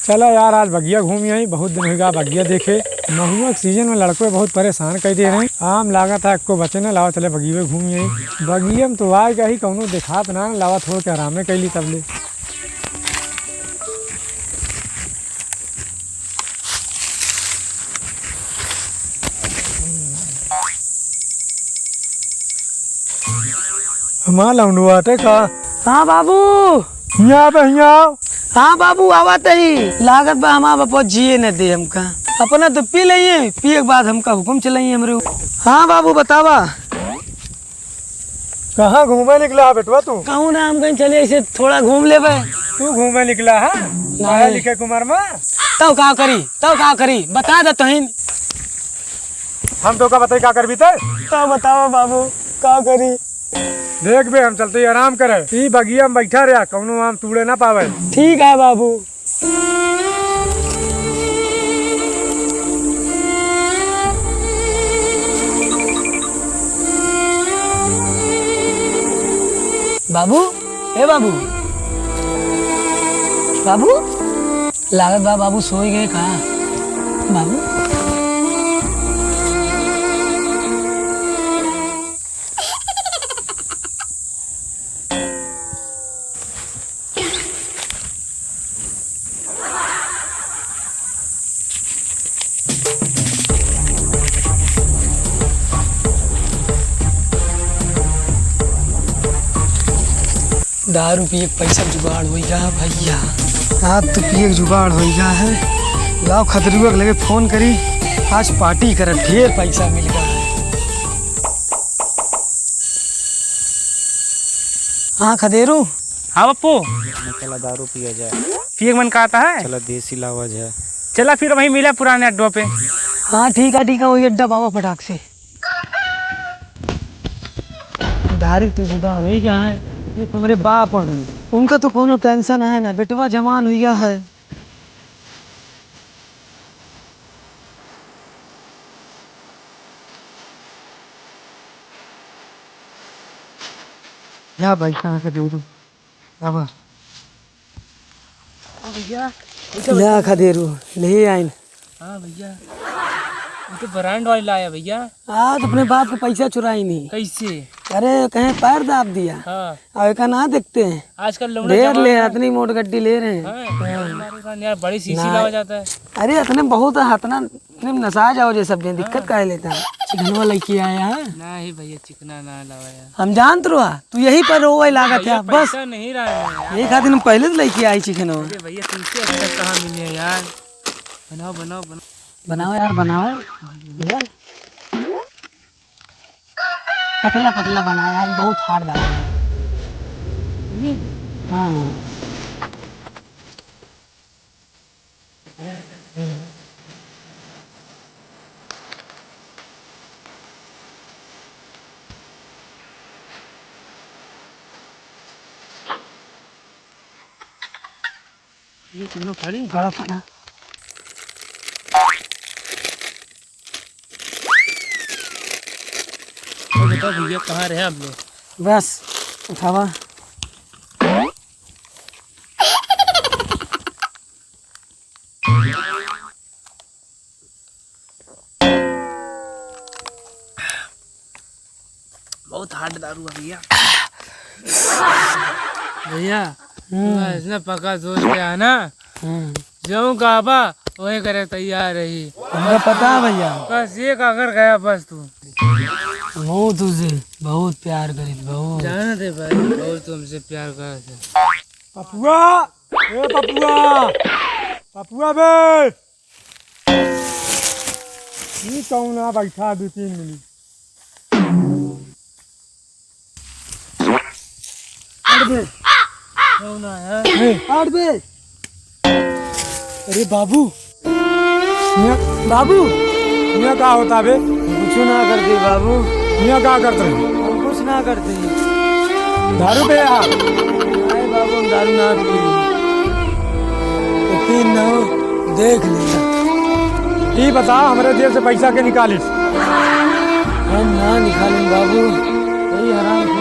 चला यार आज बगिया घूम आई, बहुत दिन हो गया बगिया देखे। महुआ के सीजन में लड़कों बहुत परेशान कर दे रहे हैं। आम लागत है को बचे न लावा, चले बगिया घूम आई। बगिया में तो आएगा ही कौनो देखात ना लावा, थोड़ के आरामे कैली तबले। हमारा लौंडुआटे का। हाँ बाबू। यहाँ पे यहाँ। हाँ बाबू आवत ही लागत बा हमारा बापा जिए न दे हमका। अपना तो पी लिये, पिए के बाद हमका हुक्म चलाइए हमरे। हाँ बाबू बतावा। कहाँ घूमे निकला है बेटवा तू? कहूँ ना हम कहीं चले ऐसे थोड़ा घूम ले बे। तू घूमे निकला है? पढ़े लिखे कुमार में तब का करी बता दे तोहिन। हम तो का बताई का करबी ते? तो बतावा बाबू का करी। देख बे हम चलते आराम करे, ई बगिया में बैठा रहा, कौनो आम तूड़े ना पावे। ठीक है बाबू। बाबू ए बाबू बाबू लागत बा बाबू सो गए कहा बाबू। दारू पिए पैसा जुगाड़ हो गया भैया। आप तो पिए जुगाड़ हो गया है। लाओ खतरुआ लगे फोन करी, आज पार्टी कर, ढेर पैसा मिल गया है। हाँ खदेरू। हाँ पप्पू चला दारू पिया जाए। पिए मन का आता है? चला देसी लावा जाए। चला फिर वहीं मिला पुराने अड्डों पे। हाँ ठीक है वही अड्डा बाबा फटाक से। दारू तो जुदा हो ही गया है। हमारे बाप उनका तो कोनो टेंशन है ना, बेटवा जवान हो गया है। या भाई कहाँ का दूर अब भैया या खदेरू ले आइन। हाँ भैया तो ब्रांड वाली लाया भैया। आज अपने बाप का पैसा चुराई नहीं। कैसे? अरे कहीं पैर दाब दिया। हाँ और का ना देखते हैं आजकल ढेर ले इतनी मोट गड्डी ले रहे हैं। हाँ, यार बड़ी सीसी लावा जाता है। अरे इतने बहुत हाथना नशा जाओ जे सब दिक्कत काहे लेता है। चिकनवा लड़की आया है नहीं भैया चिकना ना लावाया। हम जानत रहा तू यही पर रोवे लागत है बस पैसा नहीं रहा यही खातिर हम पहले से लड़की आई चिकनवा। है भैया तुमसे अच्छा कहाँ मिले यार। बनाओ बनाओ बनाओ बनाओ यार बनाओ यार। पतला पतला बनाया यार, बहुत हार्ड बना है। हाँ ये तीनों खाली बड़ा खाना। बताओ भैया कहाँ रहे आप लोग? बस उठावा। बहुत हार्ड दारू है भैया। भैया इतना पक्का सोच गया ना, जो काबा वही करे तैयार रही। हमको पता है भैया बस ये काकर गया बस तू। वो तुझे बहुत प्यार करी बहुत। जाना दे भाई बहुत तुमसे प्यार करते। पपुआ ए पपुआ पपुआ बे ये कौन आ बैठा 2-3 मिनट। कौन है? आठ बे। अरे बाबू बाबू यहाँ का होता बे? कुछ ना करते बाबू, यहाँ का करते हैं? हम कुछ ना करते। दारू पे आ अरे बाबू हम दारू ना पी, यकीन ना हो देख लेना। ये बता हमारे जेब से पैसा के निकालिस? हम ना निकालें बाबू, यही हराम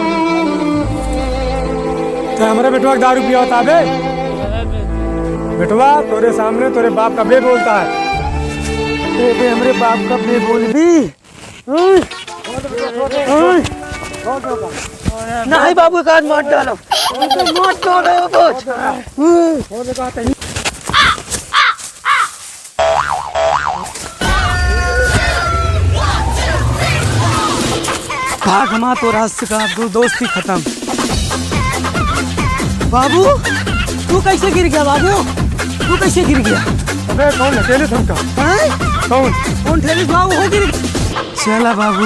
तो हमारे बेटवा के दारू पिया होता बे? बेटवा तोरे सामने तोरे बाप का बे बोलता है। बे हमरे बाप का बे बोल भी। नहीं बाबू का मार डालो, मार डालो कुछ। भाग मा तो रास्ते का दोस्ती खत्म। बाबू तू कैसे गिर गया? बाबू तू कैसे गिर गया? अबे कौन अकेले थमका? हैं? कौन? कौन ठेली बाबू हो गिर गया? चला बाबू